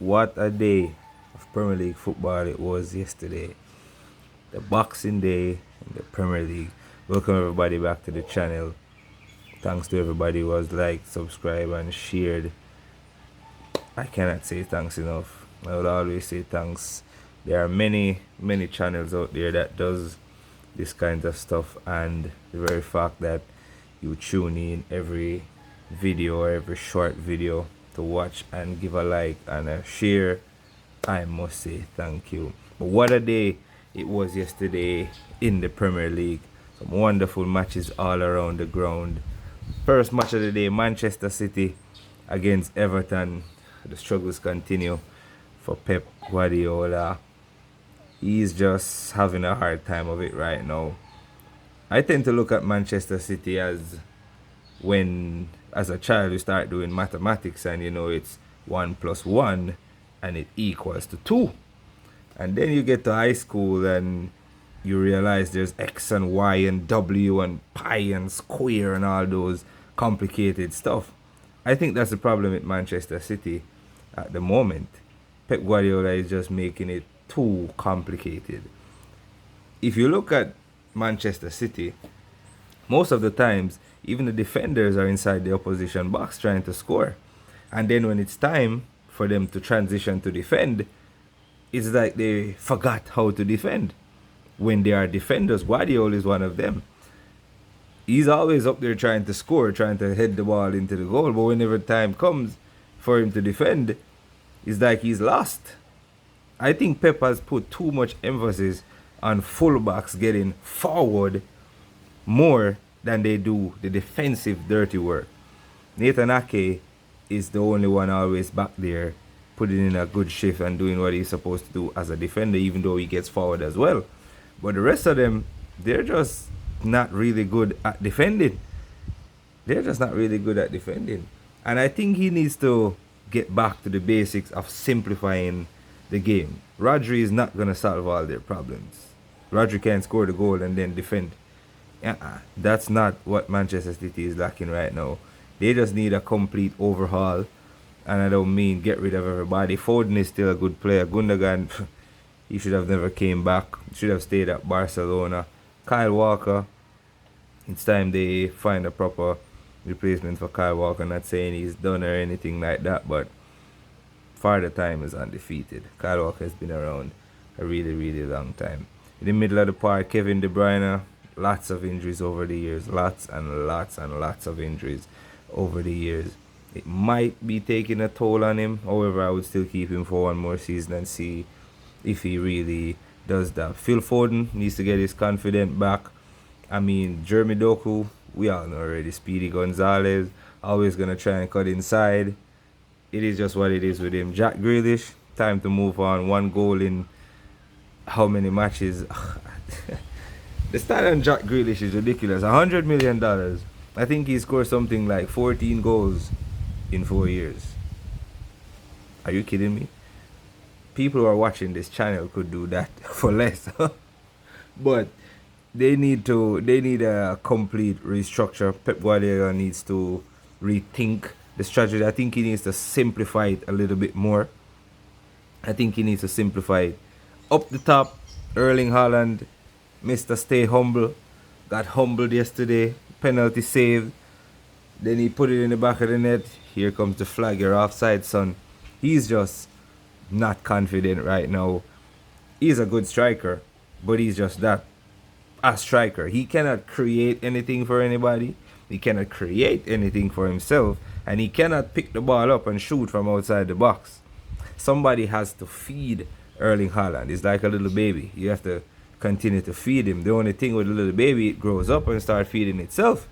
What a day of Premier League football it was yesterday. The Boxing Day in the Premier League. Welcome everybody back to the channel. Thanks to everybody who has liked, subscribed and shared. I cannot say thanks enough. I would always say thanks. There are many channels out there that does this kind of stuff, and the very fact that you tune in every video or every short video to watch and give a like and a share, I must say thank you. But what a day it was yesterday in the Premier League. Some wonderful matches all around the ground. First match of the day, Manchester City against Everton. The struggles continue for Pep Guardiola. He's just having a hard time of it right now. I tend to look at Manchester City as when, as a child, you start doing mathematics and you know it's 1 plus 1 and it equals to 2. And then you get to high school and you realize there's X and Y and W and pi and square and all those complicated stuff. I think that's the problem with Manchester City at the moment. Pep Guardiola is just making it too complicated. If you look at Manchester City, most of the times, even the defenders are inside the opposition box trying to score. And then when it's time for them to transition to defend, it's like they forgot how to defend. When they are defenders, Guardiola is one of them. He's always up there trying to score, trying to head the ball into the goal. But whenever time comes for him to defend, it's like he's lost. I think Pep has put too much emphasis on fullbacks getting forward more than they do the defensive dirty work. Nathan Ake is the only one always back there putting in a good shift and doing what he's supposed to do as a defender, even though he gets forward as well. But the rest of them, they're just not really good at defending. They're just not really good at defending. And I think he needs to get back to the basics of simplifying the game. Rodri is not going to solve all their problems. Rodri can't score the goal and then defend. That's not what Manchester City is lacking right now. They just need a complete overhaul. And I don't mean get rid of everybody. Foden is still a good player. Gundogan, he should have never came back. Should have stayed at Barcelona. Kyle Walker, it's time they find a proper replacement for Kyle Walker. Not saying he's done or anything like that, but Father Time is undefeated. Kyle Walker has been around a really long time. In the middle of the park, Kevin De Bruyne, lots of injuries over the years. Lots of injuries over the years. It might be taking a toll on him. However, I would still keep him for one more season and see if he really does that. Phil Foden needs to get his confidence back. I mean, Jeremy Doku, we all know already. Speedy Gonzalez, always going to try and cut inside. It is just what it is with him. Jack Grealish, time to move on. 1 goal in how many matches? The stat on Jack Grealish is ridiculous. $100 million. I think he scored something like 14 goals in 4 years. Are you kidding me? People who are watching this channel could do that for less. But they need a complete restructure. Pep Guardiola needs to rethink the strategy. I think he needs to simplify it a little bit more. I think he needs to simplify it. Up the top, Erling Haaland, Mr. Stay Humble, got humbled yesterday. Penalty saved. Then he put it in the back of the net. Here comes the flag. You're offside, son. He's just not confident right now. He's a good striker, but he's just that, a striker. He cannot create anything for anybody. He cannot create anything for himself. And he cannot pick the ball up and shoot from outside the box. Somebody has to feed Erling Haaland. It's like a little baby. You have to continue to feed him. The only thing with a little baby, it grows up and starts feeding itself.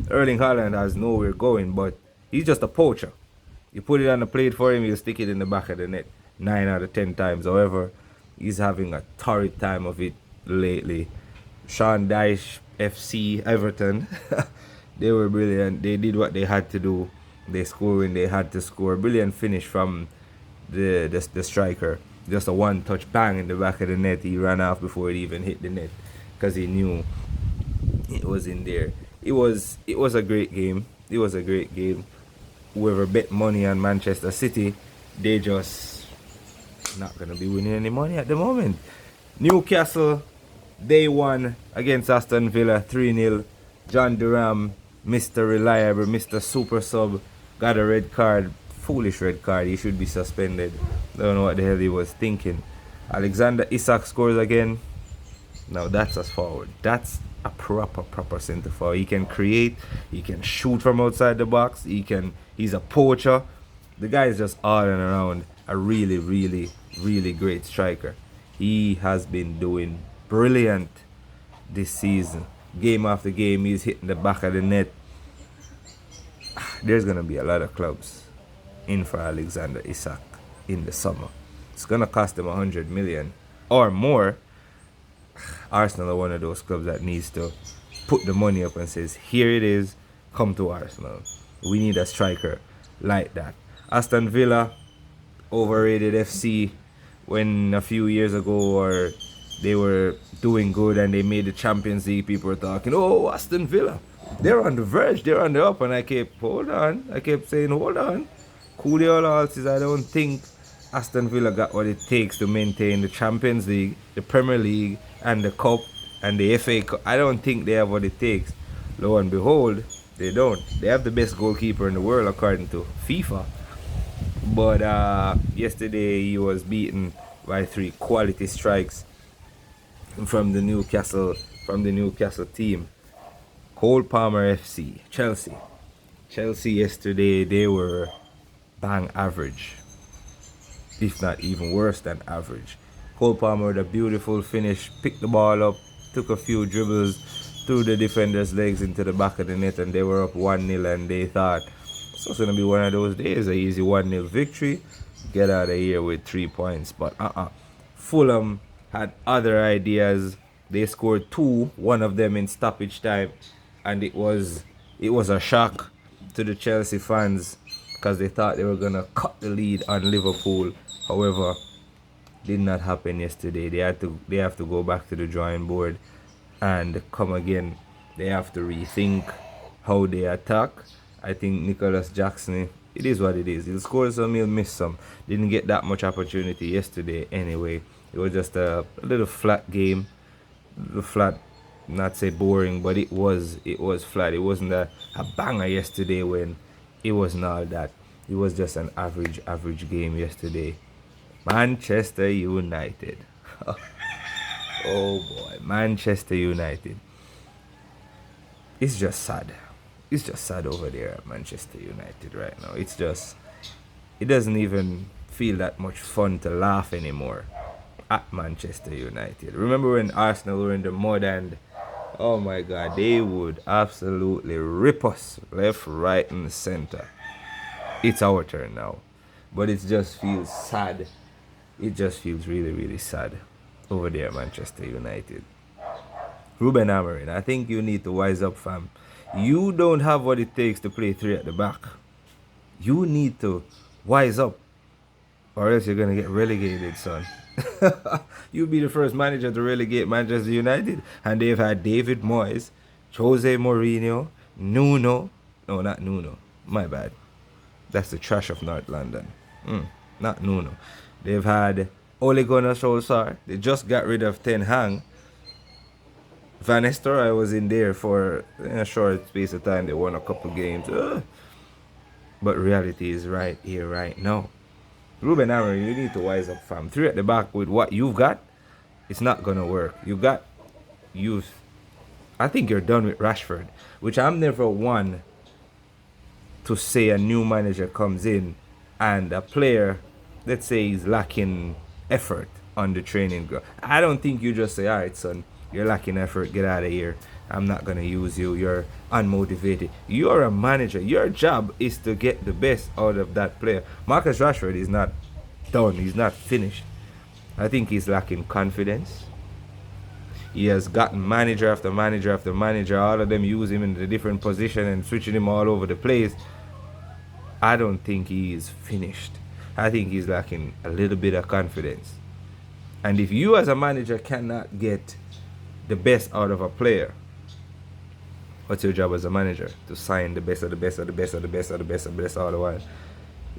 Erling Haaland has nowhere going, but he's just a poacher. You put it on the plate for him, he'll stick it in the back of the net 9 out of 10 times. However, he's having a torrid time of it lately. Sean Dyche, FC, Everton, they were brilliant. They did what they had to do. They scored when they had to score. Brilliant finish from the striker. Just a one touch bang in the back of the net. He ran off before it even hit the net because he knew it was in there. It was a great game. It was a great game. Whoever bet money on Manchester City, they just not going to be winning any money at the moment. Newcastle, day one against Aston Villa, 3-0. John Durham, Mr. Reliable, Mr. Super Sub, got a red card. Foolish red card. He should be suspended. Don't know what the hell he was thinking. Alexander Isak scores again. Now that's a forward. That's a proper centre forward. He can create. He can shoot from outside the box. He's a poacher. The guy is just all and around a really great striker. He has been doing brilliant this season. Game after game, he's hitting the back of the net. There's gonna be a lot of clubs in for Alexander Isak in the summer. It's gonna cost them 100 million or more. Arsenal are one of those clubs that needs to put the money up and says, here it is, come to Arsenal. We need a striker like that. Aston Villa, overrated FC, when a few years ago or they were doing good and they made the Champions League, people were talking, oh, Aston Villa, they're on the verge, they're on the up. And I kept saying, hold on. Coolio says, I don't think Aston Villa got what it takes to maintain the Champions League, the Premier League, and the Cup, and the FA Cup. I don't think they have what it takes. Lo and behold, they don't. They have the best goalkeeper in the world according to FIFA. But yesterday he was beaten by 3 quality strikes from the Newcastle team. Cole Palmer FC, Chelsea. Chelsea yesterday, they were bang average, if not even worse than average. Cole Palmer with a beautiful finish, picked the ball up, took a few dribbles through the defender's legs into the back of the net, and they were up 1-0, and they thought it's going to be one of those days, an easy 1-0 victory, get out of here with 3 points. But Fulham had other ideas. They scored 2, one of them in stoppage time, and it was a shock to the Chelsea fans because they thought they were going to cut the lead on Liverpool. However, did not happen yesterday. They have to go back to the drawing board and come again. They have to rethink how they attack. I think Nicholas Jackson, it is what it is. He'll score some, he'll miss some. Didn't get that much opportunity yesterday anyway. It was just a little flat game. A little flat, not say boring, but it was flat. It wasn't a banger yesterday when it wasn't all that. It was just an average game yesterday. Manchester United. Oh boy, Manchester United. It's just sad. It's just sad over there at Manchester United right now. It doesn't even feel that much fun to laugh anymore at Manchester United. Remember when Arsenal were in the mud and, oh my God, they would absolutely rip us left, right, and center. It's our turn now. But it just feels sad. It just feels really sad over there at Manchester United. Ruben Amorim, I think you need to wise up, fam. You don't have what it takes to play 3 at the back. You need to wise up, or else you're going to get relegated, son. You'll be the first manager to relegate Manchester United. And they've had David Moyes, Jose Mourinho, Nuno. No, not Nuno. My bad. That's the trash of North London. Not Nuno. They've had Ole Gunnar Solskjaer. They just got rid of Ten Hag. Van Nistelrooy was in there for a short space of time. They won a couple games. But reality is right here, right now. Ruben Amorim, you need to wise up, fam. 3 at the back with what you've got, it's not going to work. You got youth. I think you're done with Rashford, which I'm never one to say a new manager comes in and a player, let's say, is lacking effort on the training ground. I don't think you just say, all right, son, you're lacking effort, get out of here. I'm not going to use you. You're unmotivated. You're a manager. Your job is to get the best out of that player. Marcus Rashford is not done. He's not finished. I think he's lacking confidence. He has gotten manager after manager after manager. All of them use him in a different position and switching him all over the place. I don't think he is finished. I think he's lacking a little bit of confidence. And if you as a manager cannot get the best out of a player, what's your job as a manager? To sign the best of the best of the best of the best of the best of the best all the while.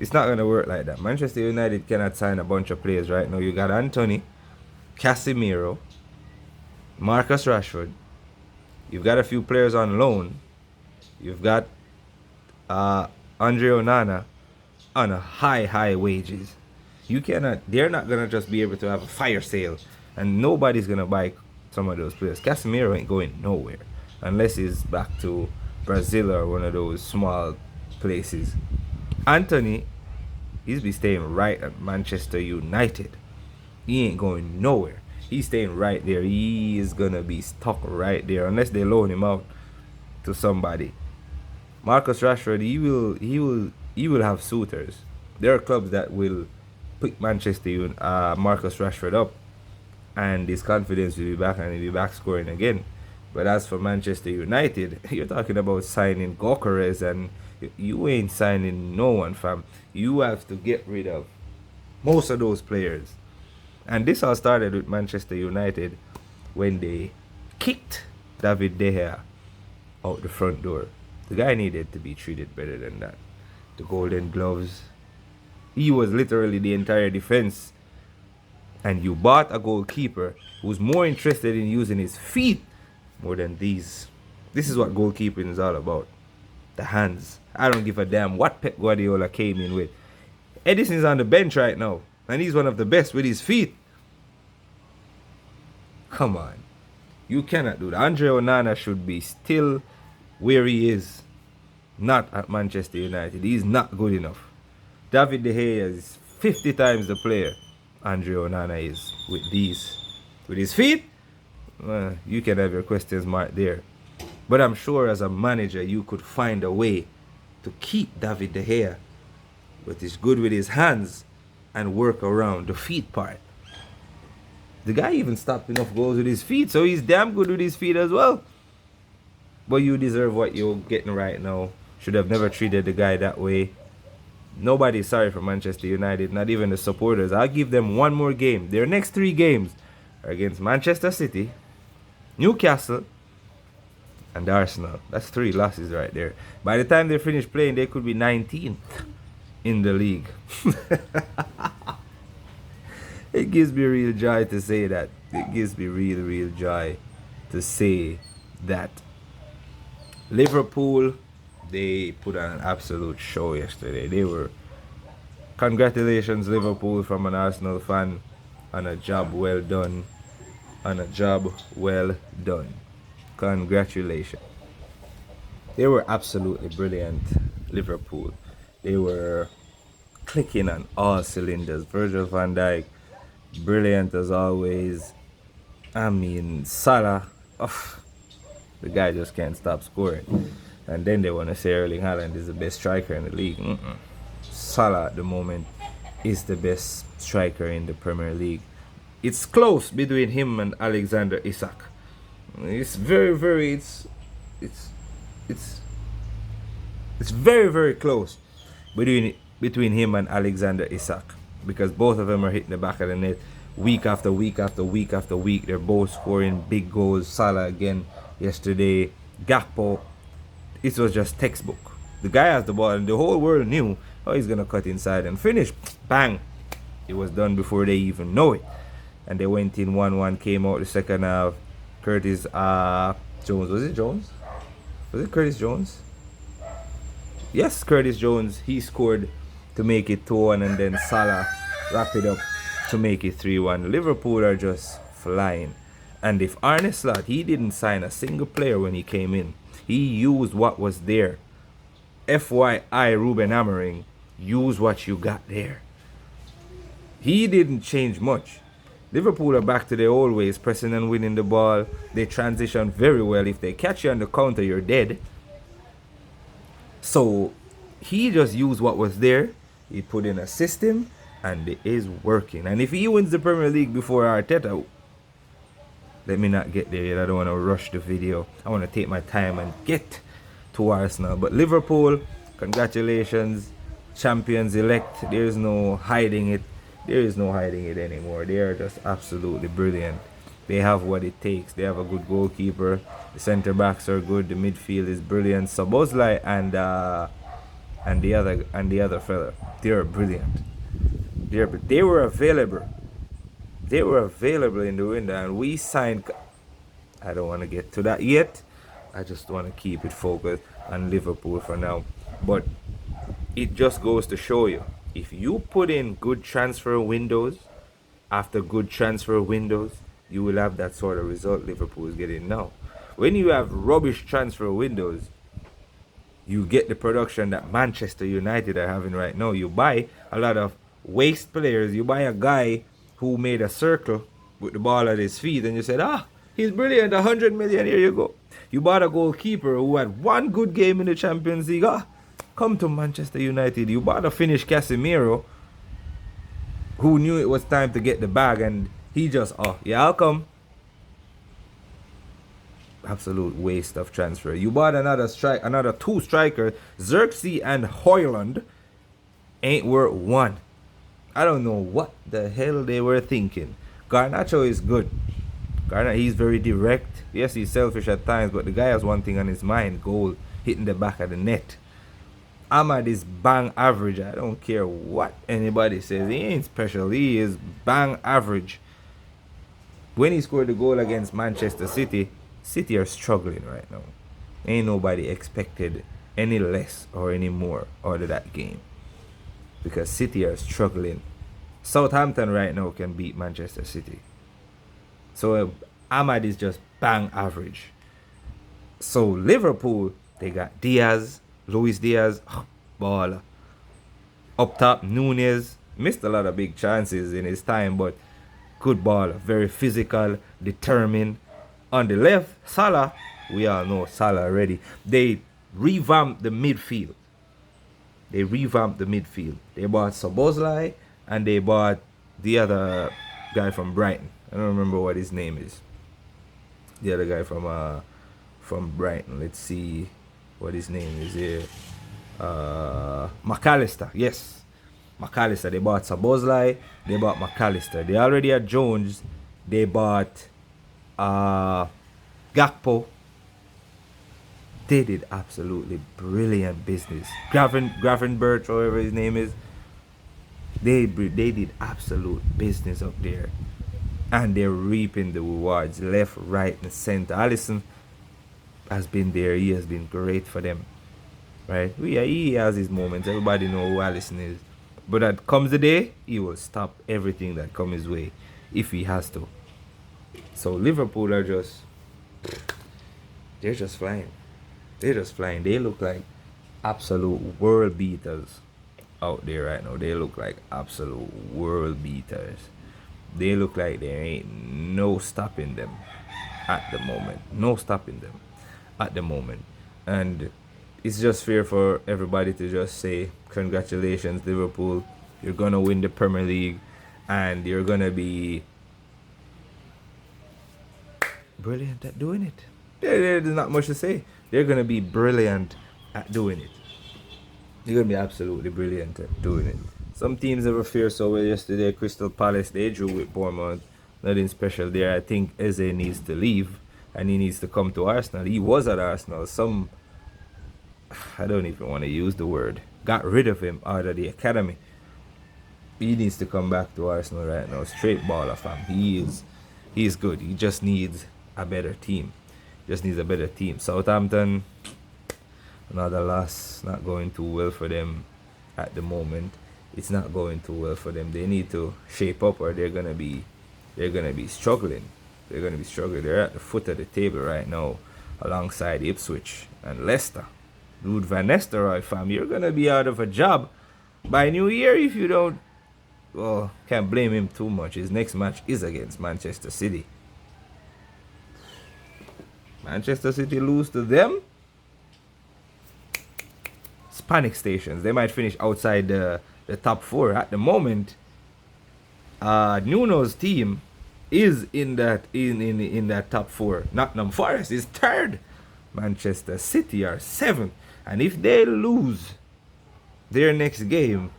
It's not gonna work like that. Manchester United cannot sign a bunch of players right now. You got Anthony, Casemiro, Marcus Rashford. You've got a few players on loan. You've got Andre Onana on a high wages. They're not gonna just be able to have a fire sale, and nobody's gonna buy some of those players. Casemiro ain't going nowhere unless he's back to Brazil or one of those small places. Anthony, he's be staying right at Manchester United. He ain't going nowhere. He's staying right there. He is gonna be stuck right there unless they loan him out to somebody. Marcus Rashford, he will have suitors. There are clubs that will pick Marcus Rashford up, and his confidence will be back, and he'll be back scoring again. But as for Manchester United, you're talking about signing Gokeres, and you ain't signing no one, fam. You have to get rid of most of those players. And this all started with Manchester United when they kicked David De Gea out the front door. The guy needed to be treated better than that. The golden gloves. He was literally the entire defense. And you bought a goalkeeper who's more interested in using his feet more than these. This is what goalkeeping is all about. The hands. I don't give a damn what Pep Guardiola came in with. Edison's on the bench right now, and he's one of the best with his feet. Come on. You cannot do that. Andre Onana should be still where he is. Not at Manchester United. He's not good enough. David De Gea is 50 times the player Andre Onana is with these. With his feet, you can have your questions marked there. But I'm sure as a manager you could find a way to keep David De Gea, but he's good with his hands and work around the feet part. The guy even stopped enough goals with his feet, so he's damn good with his feet as well. But you deserve what you're getting right now. Should have never treated the guy that way. Nobody's sorry for Manchester United, not even the supporters. I'll give them one more game. Their next 3 games are against Manchester City, Newcastle, and Arsenal. That's 3 losses right there. By the time they finish playing, they could be 19th in the league. It gives me real joy to say that. It gives me real joy to say that. Liverpool, they put on an absolute show yesterday. Congratulations Liverpool from an Arsenal fan on a job well done. Congratulations. They were absolutely brilliant, Liverpool. They were clicking on all cylinders. Virgil van Dijk, brilliant as always. I mean, Salah, the guy just can't stop scoring. And then they want to say Erling Haaland is the best striker in the league. Salah at the moment is the best striker in the Premier League. It's close between him and Alexander Isak. It's very very close between him and Alexander Isak, because both of them are hitting the back of the net week after week after week after week. They're both scoring big goals. Salah again yesterday. Gakpo. It was just textbook. The guy has the ball and the whole world knew, he's gonna cut inside and finish. Bang! It was done before they even know it. And they went in 1-1, came out the second half. Curtis Jones. Was it Jones? Was it Curtis Jones? Yes, Curtis Jones. He scored to make it 2-1, and then Salah wrapped it up to make it 3-1. Liverpool are just flying. And if Arne Slot, he didn't sign a single player when he came in. He used what was there. FYI, Ruben Amorim, use what you got there. He didn't change much. Liverpool are back to their old ways, pressing and winning the ball. They transition very well. If they catch you on the counter, you're dead. So he just used what was there. He put in a system, and it is working. And if he wins the Premier League before Arteta, let me not get there yet. I don't want to rush the video. I want to take my time and get to Arsenal. But Liverpool, congratulations. Champions elect. There's no hiding it. There is no hiding it anymore. They are just absolutely brilliant. They have what it takes. They have a good goalkeeper. The centre backs are good. The midfield is brilliant. Szoboszlai and and the other fella. They're brilliant. They were available. They were available in the window, and we signed. I don't want to get to that yet. I just want to keep it focused on Liverpool for now. But it just goes to show you, if you put in good transfer windows after good transfer windows, you will have that sort of result Liverpool is getting now. When you have rubbish transfer windows, you get the production that Manchester United are having right now. You buy a lot of waste players. You buy a guy who made a circle with the ball at his feet, and you said, he's brilliant, 100 million, here you go. You bought a goalkeeper who had one good game in the Champions League. Come to Manchester United. You bought a Finnish Casemiro who knew it was time to get the bag, and he just, yeah, I'll come. Absolute waste of transfer. You bought another two strikers, Xerxes and Hoyland, ain't worth one. I don't know what the hell they were thinking. Garnacho is good. He's very direct. Yes, he's selfish at times, but the guy has one thing on his mind: goal, hitting the back of the net. Ahmad is bang average. I don't care what anybody says. He ain't special. He is bang average. When he scored the goal against Manchester City, City are struggling right now. Ain't nobody expected any less or any more out of that game, because City are struggling. Southampton right now can beat Manchester City. So Ahmad is just bang average. So Liverpool, they got Diaz, Luis Diaz, baller. Up top, Nunez missed a lot of big chances in his time, but good baller, very physical, determined. On the left, Salah, we all know Salah already. They revamped the midfield. They bought Szoboszlai, and they bought the other guy from Brighton. I don't remember what his name is. The other guy from Brighton. Let's see what his name is here. McAllister. Yes, McAllister. They bought Szoboszlai. They bought McAllister. They already had Jones. They bought Gakpo. They did absolutely brilliant business. Gravenberch, whatever his name is. They did absolute business up there. And they're reaping the rewards left, right, and center. Alisson has been there. He has been great for them. Right? He has his moments. Everybody knows who Alisson is. But that comes the day, he will stop everything that comes his way if he has to. So Liverpool are they're just flying. They look like absolute world beaters out there right now. They look like absolute world beaters. They look like there ain't no stopping them at the moment. And it's just fair for everybody to just say, congratulations, Liverpool. You're going to win the Premier League, and you're going to be brilliant at doing it. There's not much to say. They're going to be brilliant at doing it. They're going to be absolutely brilliant at doing it. Some teams never fare so well yesterday. Crystal Palace, they drew with Bournemouth. Nothing special there. I think Eze needs to leave, and he needs to come to Arsenal. He was at Arsenal. I don't even want to use the word. Got rid of him out of the academy. He needs to come back to Arsenal right now. Straight baller, fam. He's good. He just needs a better team. Southampton, another loss. Not going too well for them at the moment. It's not going too well for them. They need to shape up, or they're gonna be struggling. They're at the foot of the table right now, alongside Ipswich and Leicester. Dude, Van Nistelrooy, fam, you're gonna be out of a job by New Year if you don't. Well, can't blame him too much. His next match is against Manchester City. Manchester City lose to them. It's panic stations. They might finish outside the top four at the moment. Nuno's team is in that top four. Nottingham Forest is third. Manchester City are seventh. And if they lose their next game,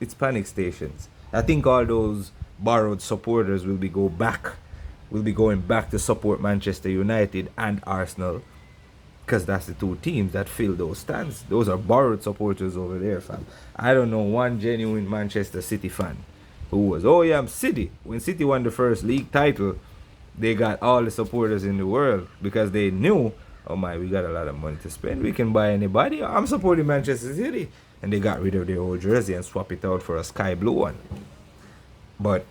it's panic stations. I think all those borrowed supporters will be going back to support Manchester United and Arsenal, Because that's the two teams that fill those stands. Those are borrowed supporters over there, fam. I don't know one genuine Manchester City fan who was, oh yeah, I'm City. When City won the first league title, they got all the supporters in the world because they knew, oh my, we got a lot of money to spend. We can buy anybody. I'm supporting Manchester City. And they got rid of their old jersey and swap it out for a sky blue one. But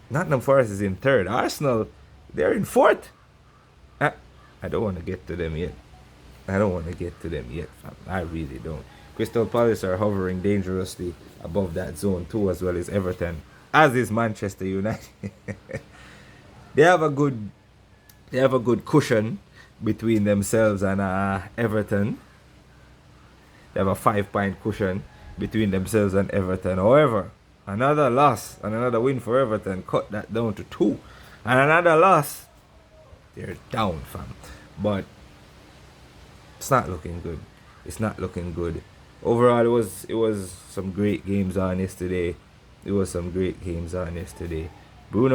Nottingham Forest is in third. Arsenal, they're in fourth. I don't want to get to them yet. I don't want to get to them yet, fam. I really don't. Crystal Palace are hovering dangerously above that zone too, as well as Everton, as is Manchester United. they have a good cushion between themselves and Everton. They have a 5-point cushion between themselves and Everton. However, another loss and another win for Everton cut that down to 2. And another loss, they're down, fam. But it's not looking good. It's not looking good. Overall, it was some great games on yesterday. Bruno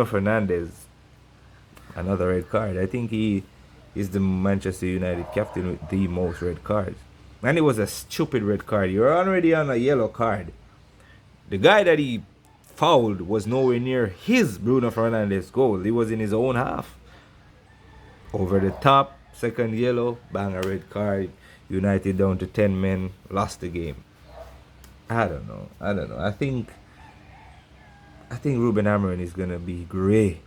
Fernandes, another red card. I think he is the Manchester United captain with the most red cards. And it was a stupid red card. You're already on a yellow card. The guy that he fouled was nowhere near his Bruno Fernandes goal. He was in his own half. Over the top, second yellow, bang, a red card. United down to 10 men, lost the game. I don't know. I think Ruben Amorim is gonna be grey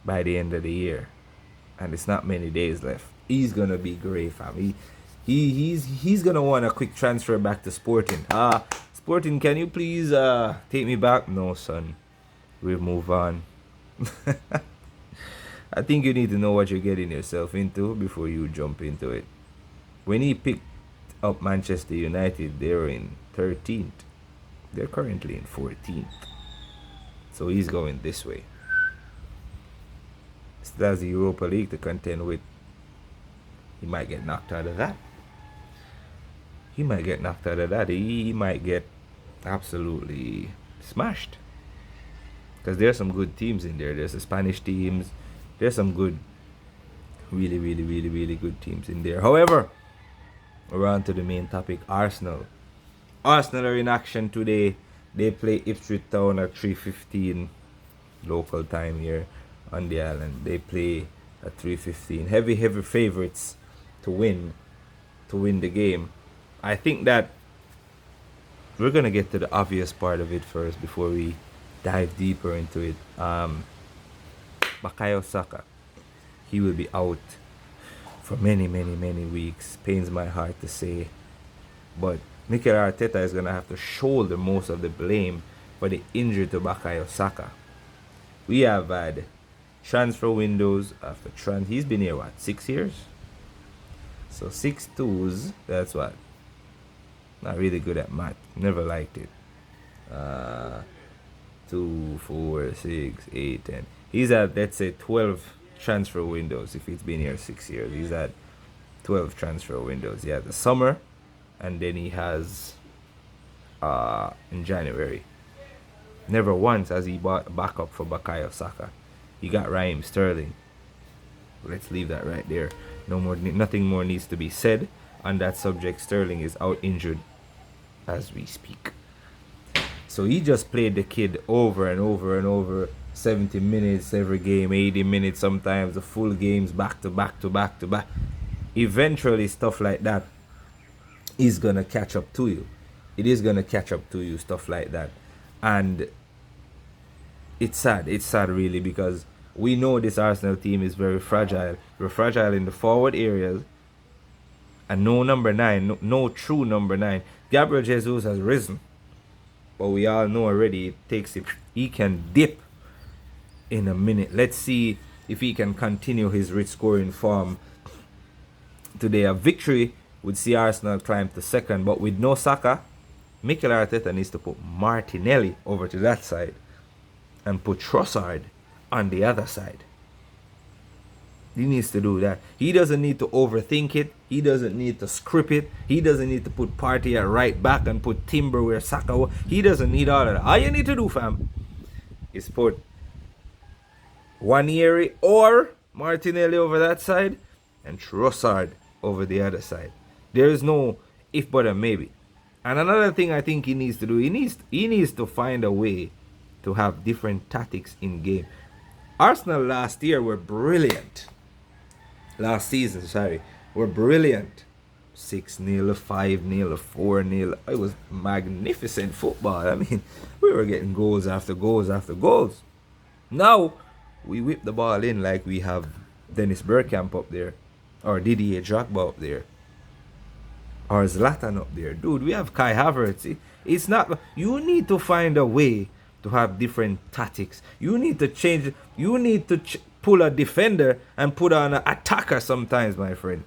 by the end of the year, and it's not many days left. He's gonna be grey, fam. He's gonna want a quick transfer back to Sporting. Sporting, can you please take me back? No, son. We'll move on. I think you need to know what you're getting yourself into before you jump into it. When he picked up Manchester United, they were in 13th. They're currently in 14th. So he's going this way. Still has the Europa League to contend with. He might get knocked out of that. He might get absolutely smashed. Because there's some good teams in there. There's the Spanish teams. There's some good, really, really, really, really good teams in there. However, we're on to the main topic, Arsenal. Arsenal are in action today. They play Ipswich Town at 3:15 local time here on the island. They play at 3:15. Heavy favorites to win the game. I think that we're gonna get to the obvious part of it first before we dive deeper into it. Bukayo Saka, he will be out for many weeks. Pains my heart to say, but Mikel Arteta is gonna have to shoulder most of the blame for the injury to Bukayo Saka. We have had transfer windows after he's been here 6 years? So 6 twos, that's what? Not really good at math. Never liked it. 2, 4, 6, 8, 10. He's at, let's say, 12 transfer windows. If he's been here 6 years, he's at 12 transfer windows. He has the summer, and then he has in January. Never once has he bought backup for Bukayo Saka. He got Raheem Sterling. Let's leave that right there. Nothing more needs to be said on that subject. Sterling is out injured as we speak. So he just played the kid over and over and over. 70 minutes every game, 80 minutes sometimes, the full games back to back to back to back. Eventually stuff like that is gonna catch up to you. It is gonna catch up to you, stuff like that. And it's sad really, because we know this Arsenal team is very fragile. We're fragile in the forward areas, and no number 9, no true number 9. Gabriel Jesus has risen, but we all know already it takes him. He can dip in a minute. Let's see if he can continue his rich scoring form today. A victory would see Arsenal climb to second, but with no Saka, Mikel Arteta needs to put Martinelli over to that side and put Trossard on the other side. He needs to do that. He doesn't need to overthink it. He doesn't need to script it. He doesn't need to put Partey at right back and put Timber where Saka was. He doesn't need all of that. All you need to do, fam, is put Wanieri or Martinelli over that side and Trossard over the other side. There is no if but a maybe. And another thing I think he needs to do, he needs to find a way to have different tactics in game. Arsenal last year were brilliant. Last season, sorry, were brilliant. 6-0, 5-0, 4-0. It was magnificent football. I mean, we were getting goals after goals after goals. Now, we whip the ball in like we have Dennis Bergkamp up there, or Didier Drogba up there, or Zlatan up there. Dude, we have Kai Havertz. It's not. You need to find a way to have different tactics. You need to change. You need to pull a defender and put on an attacker sometimes, my friend.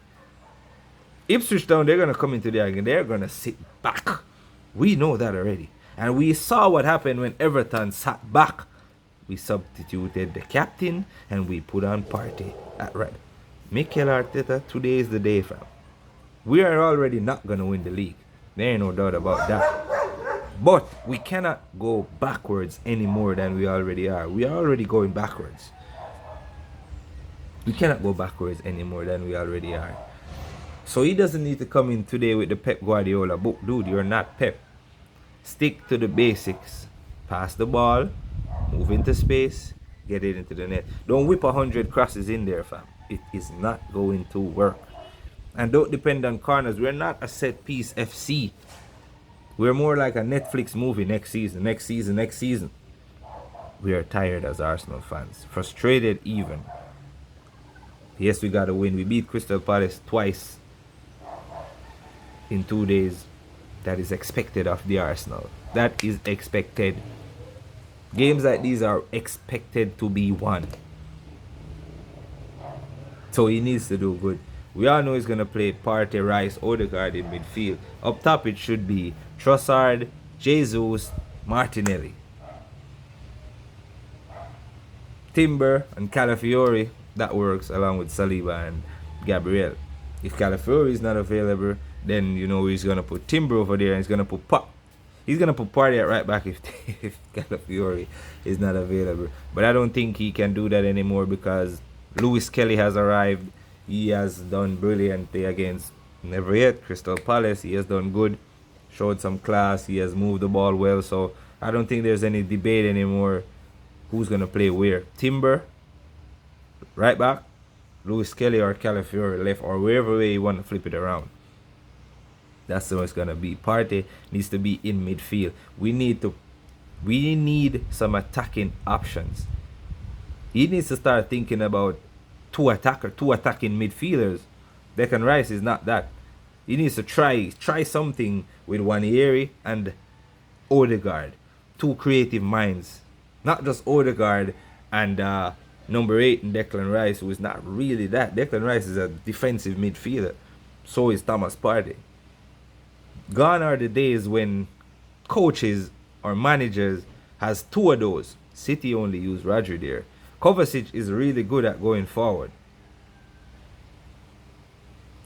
Ipswich Town, they're going to come into there again. They're going to sit back. We know that already. And we saw what happened when Everton sat back. We substituted the captain and we put on Partey at red. Mikel Arteta, today is the day, fam. We are already not going to win the league. There ain't no doubt about that. But we cannot go backwards any more than we already are. We are already going backwards. We cannot go backwards any more than we already are. So he doesn't need to come in today with the Pep Guardiola book. Dude, you're not Pep. Stick to the basics. Pass the ball, move into space, get it into the net. Don't whip 100 crosses in there, fam. It is not going to work. And don't depend on corners. We're not a set piece FC. We're more like a Netflix movie next season. We are tired as Arsenal fans. Frustrated even. Yes, we got to win. We beat Crystal Palace twice in 2 days. That is expected of the Arsenal. That is expected. Games like these are expected to be won. So he needs to do good. We all know he's going to play Partey, Rice, Odegaard in midfield. Up top it should be Trossard, Jesus, Martinelli. Timber and Calafiori, that works along with Saliba and Gabriel. If Calafiori is not available, then you know he's going to put Timber over there and he's going to put Partey at right back if Calafiori is not available. But I don't think he can do that anymore because Lewis Kelly has arrived. He has done brilliantly against, never yet, Crystal Palace. He has done good, showed some class. He has moved the ball well. So I don't think there's any debate anymore who's going to play where. Timber, right back, Lewis Kelly or Calafiori left, or wherever way you want to flip it around. That's the way it's going to be. Partey needs to be in midfield. We need some attacking options. He needs to start thinking about two attacking midfielders. Declan Rice is not that. He needs to try something with Wanieri and Odegaard. Two creative minds. Not just Odegaard and number 8 in Declan Rice, who is not really that. Declan Rice is a defensive midfielder. So is Thomas Partey. Gone are the days when coaches or managers has two of those. City only use Rodri there. Kovacic is really good at going forward.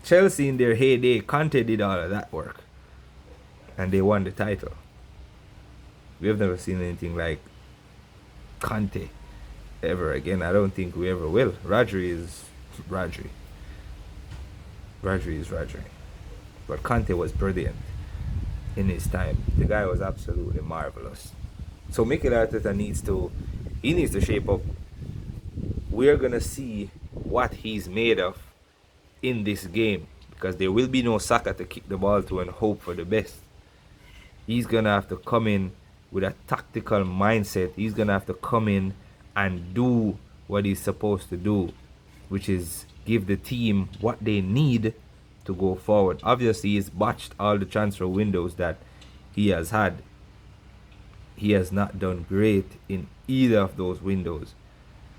Chelsea in their heyday, Conte did all of that work. And they won the title. We have never seen anything like Conte ever again. I don't think we ever will. Rodri is Rodri. Rodri is Rodri. But Conte was brilliant in his time. The guy was absolutely marvelous. So Mikel Arteta needs to shape up. We're going to see what he's made of in this game, because there will be no Saka to kick the ball to and hope for the best. He's going to have to come in with a tactical mindset. He's going to have to come in and do what he's supposed to do, which is give the team what they need to go forward. Obviously, he's botched all the transfer windows that he has had. He has not done great in either of those windows.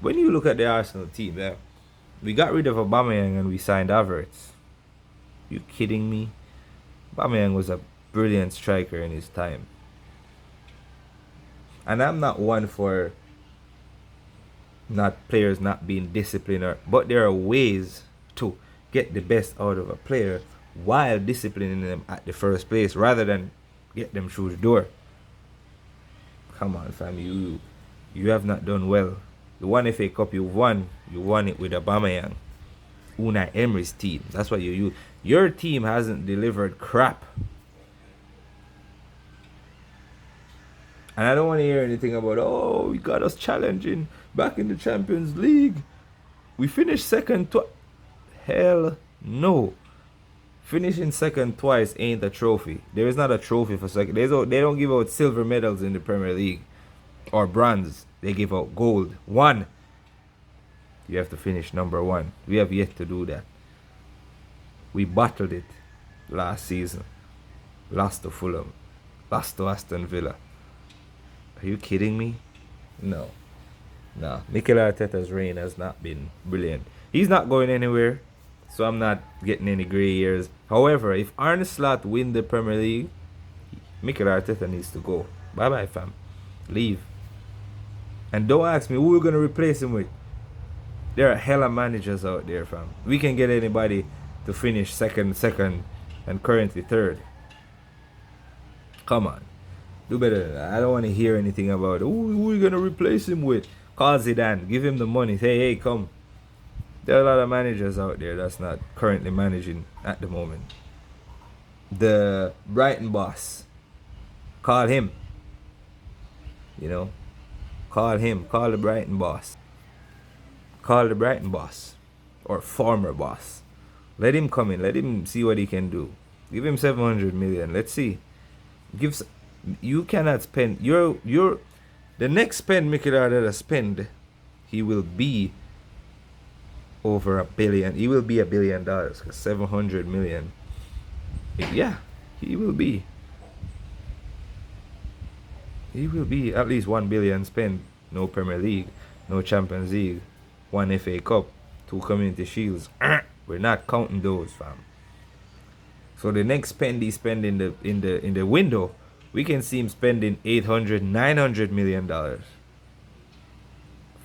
When you look at the Arsenal team, we got rid of Aubameyang and we signed Havertz. You kidding me? Aubameyang was a brilliant striker in his time. And I'm not one for players not being disciplined, but there are ways to get the best out of a player while disciplining them at the first place rather than get them through the door. Come on, fam, you have not done well. The one FA Cup you won it with Aubameyang. Unai Emery's team. That's what you use. Your team hasn't delivered crap. And I don't want to hear anything about, oh, we got us challenging back in the Champions League. We finished second twice. Hell no. Finishing second twice ain't a trophy. There is not a trophy for second. They don't give out silver medals in the Premier League. Or bronze. They give out gold. One. You have to finish number one. We have yet to do that. We battled it last season. Lost to Fulham. Lost to Aston Villa. Are you kidding me? No. No. Mikel Arteta's reign has not been brilliant. He's not going anywhere, so I'm not getting any grey hairs. However, if Arne Slot win the Premier League, Mikel Arteta needs to go. Bye-bye, fam. Leave. And don't ask me who we're going to replace him with. There are hella managers out there, fam. We can get anybody to finish second, and currently third. Come on. Do better than that. I don't want to hear anything about who are we going to replace him with. Call Zidane. Give him the money. Say, hey, come. There are a lot of managers out there that's not currently managing at the moment. The Brighton boss. Call him. You know. Call him. Call the Brighton boss. Call the Brighton boss. Or former boss. Let him come in. Let him see what he can do. Give him 700 million. Let's see. You cannot spend the next spend Mikel Arteta spend, he will be over $1 billion. He will be $1 billion because 700 million. Yeah, he will be. He will be at least 1 billion spent. No Premier League, no Champions League, 1 FA Cup, 2 Community Shields. We're not counting those, fam. So the next spend he spend in the window, we can see him spending $800-900 million. For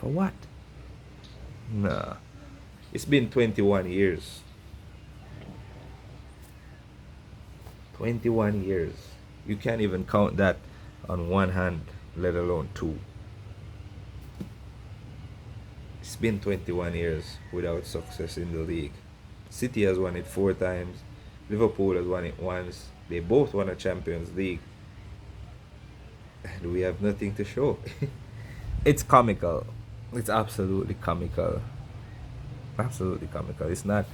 what? Nah. It's been 21 years. 21 years. You can't even count that on one hand, let alone two. It's been 21 years without success in the league. City has won it 4 times. Liverpool has won it once. They both won a Champions League. And we have nothing to show. It's comical. It's absolutely comical. Absolutely comical. It's not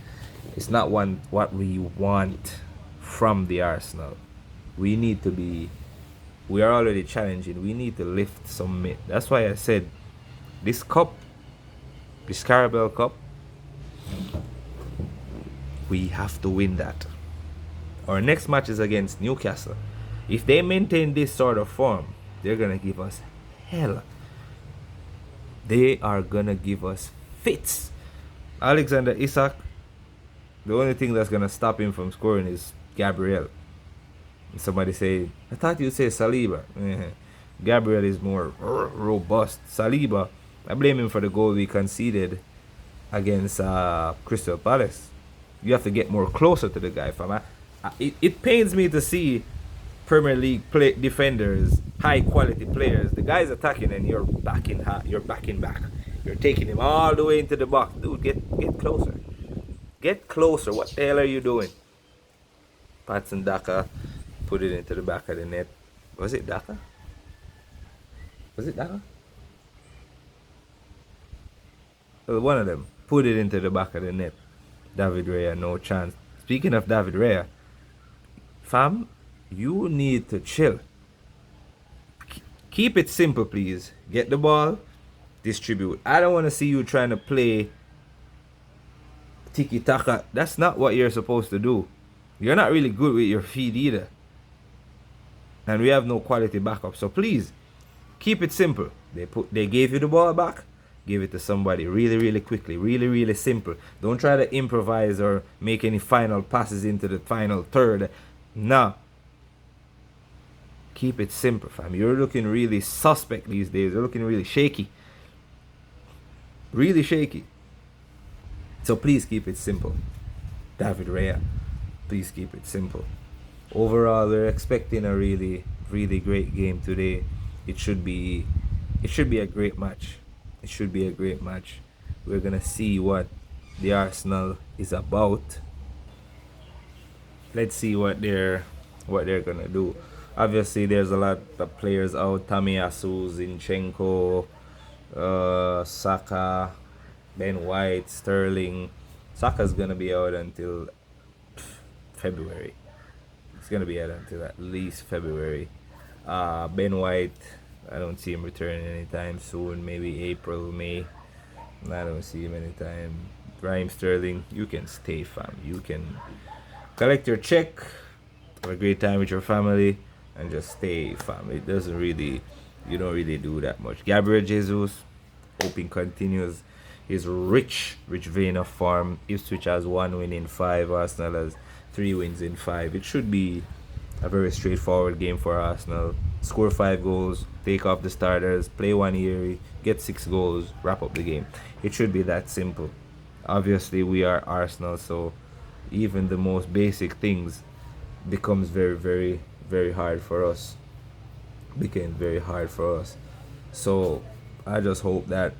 what we want from the Arsenal. We are already challenging. We need to lift some weight. That's why I said this cup, this Carabao Cup, we have to win that. Our next match is against Newcastle. If they maintain this sort of form, they're going to give us hell. They are going to give us fits. Alexander Isak, the only thing that's going to stop him from scoring is Gabriel. Somebody say, I thought you'd say Saliba. Gabriel is more robust. Saliba, I blame him for the goal we conceded against Crystal Palace. You have to get more closer to the guy, fam. It pains me to see Premier League defenders, high quality players. The guy's attacking and you're backing back. You're taking him all the way into the box. Dude, get closer. Get closer. What the hell are you doing? Patson Daka put it into the back of the net. Was it Daka? Well, one of them put it into the back of the net. David Raya, no chance. Speaking of David Raya, fam, you need to chill. Keep it simple, please. Get the ball, distribute. I don't want to see you trying to play tiki-taka. That's not what you're supposed to do. You're not really good with your feet either. And we have no quality backup. So please, keep it simple. They gave you the ball back. Give it to somebody really, really quickly. Really, really simple. Don't try to improvise or make any final passes into the final third. Nah. Keep it simple, fam. You're looking really suspect these days. You're looking really shaky. Really shaky. So please keep it simple. David Raya, please keep it simple. Overall, we're expecting a really, really great game today. It should be a great match. It should be a great match. We're gonna see what the Arsenal is about. Let's see what they're gonna do. Obviously, there's a lot of players out: Tamiyasu, Zinchenko, Saka, Ben White, Sterling. Saka's gonna be out until February. It's gonna be out until at least February. Ben White, I don't see him returning anytime soon. Maybe April, May. I don't see him anytime. Raheem Sterling, you can stay, fam. You can collect your check, have a great time with your family, and just stay, fam. It doesn't really, you don't really do that much. Gabriel Jesus, hoping continues his rich vein of form. Ipswich has 1 win in 5. Arsenal has 3 wins in 5. It should be a very straightforward game for Arsenal. Score 5 goals, take off the starters, play 1 year, get 6 goals, wrap up the game. It should be that simple. Obviously, we are Arsenal, so even the most basic things becomes very hard for us. Became very hard for us. So I just hope that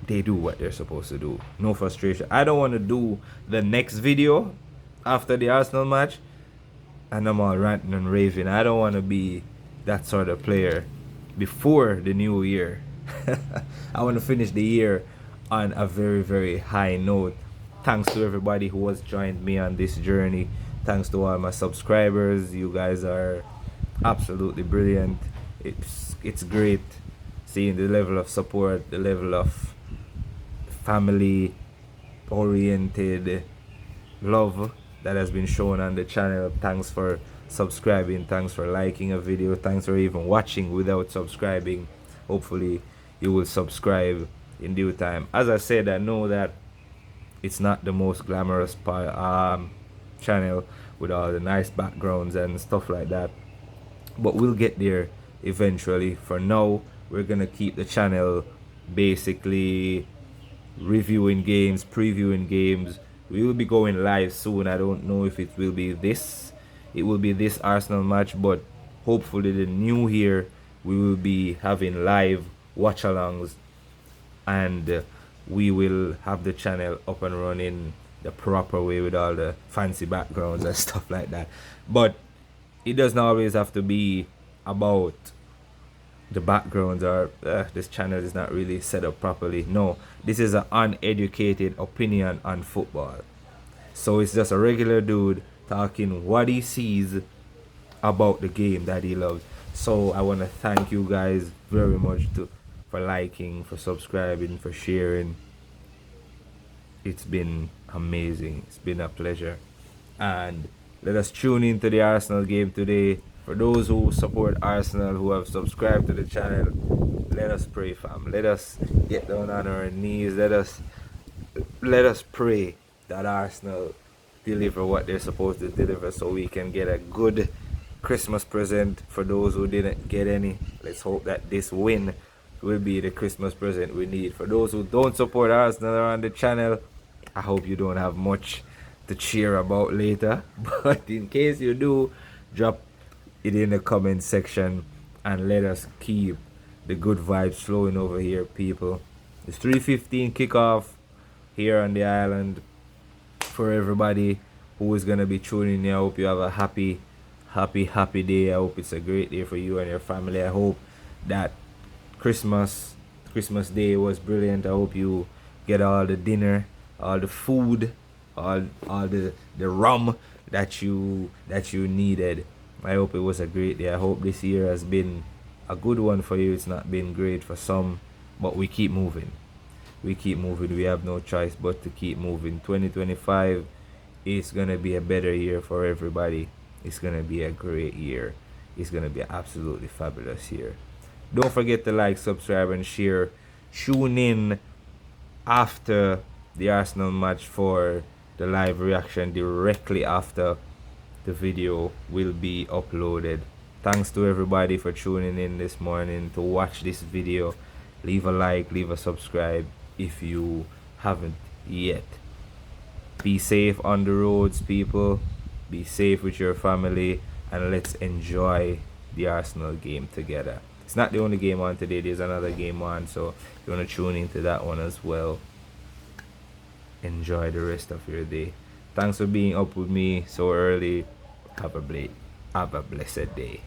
they do what they're supposed to do. No frustration. I don't want to do the next video after the Arsenal match and I'm all ranting and raving. I don't want to be that sort of player before the new year. I want to finish the year on a very high note. Thanks to everybody who has joined me on this journey. Thanks to all my subscribers. You guys are absolutely brilliant. It's great seeing the level of support, the level of family oriented love that has been shown on the channel. Thanks for subscribing, thanks for liking a video, thanks for even watching without subscribing. Hopefully you will subscribe in due time. As I said, I know that it's not the most glamorous channel with all the nice backgrounds and stuff like that, but we'll get there eventually. For now, we're gonna keep the channel basically reviewing games, previewing games. We will be going live soon. I don't know if it will be this Arsenal match, but hopefully the new year we will be having live watch alongs, and we will have the channel up and running the proper way with all the fancy backgrounds and stuff like that. But it doesn't always have to be about the backgrounds or this channel is not really set up properly. No, this is an uneducated opinion on football. So it's just a regular dude talking what he sees about the game that he loves. So I want to thank you guys very much for liking, for subscribing, for sharing. It's been amazing. It's been a pleasure. And let us tune into the Arsenal game today. For those who support Arsenal, who have subscribed to the channel, let us pray, fam. Let us get down on our knees. Let us pray that Arsenal deliver what they're supposed to deliver so we can get a good Christmas present for those who didn't get any. Let's hope that this win will be the Christmas present we need. For those who don't support Arsenal on the channel, I hope you don't have much to cheer about later. But in case you do, drop it in the comment section and let us keep the good vibes flowing over here, people. It's 3:15 kickoff here on the island. For everybody who is gonna be tuning in, I hope you have a happy day. I hope it's a great day for you and your family. I hope that Christmas Day was brilliant. I hope you get all the dinner, all the food, all the rum that you needed. I hope it was a great day. I hope this year has been a good one for you. It's not been great for some, but we keep moving. We have no choice but to keep moving. 2025 is gonna be a better year for everybody. It's gonna be a great year. It's gonna be an absolutely fabulous year. Don't forget to like, subscribe, and share. Tune in after the Arsenal match for the live reaction directly after the video will be uploaded. Thanks to everybody for tuning in this morning to watch this video. Leave a like, leave a subscribe if you haven't yet. Be safe on the roads, people. Be safe with your family, and let's enjoy the Arsenal game together. It's not the only game on today. There's another game on, so you want to tune into that one as well. enjoy the rest of your day. Thanks for being up with me so early. Have a blessed day.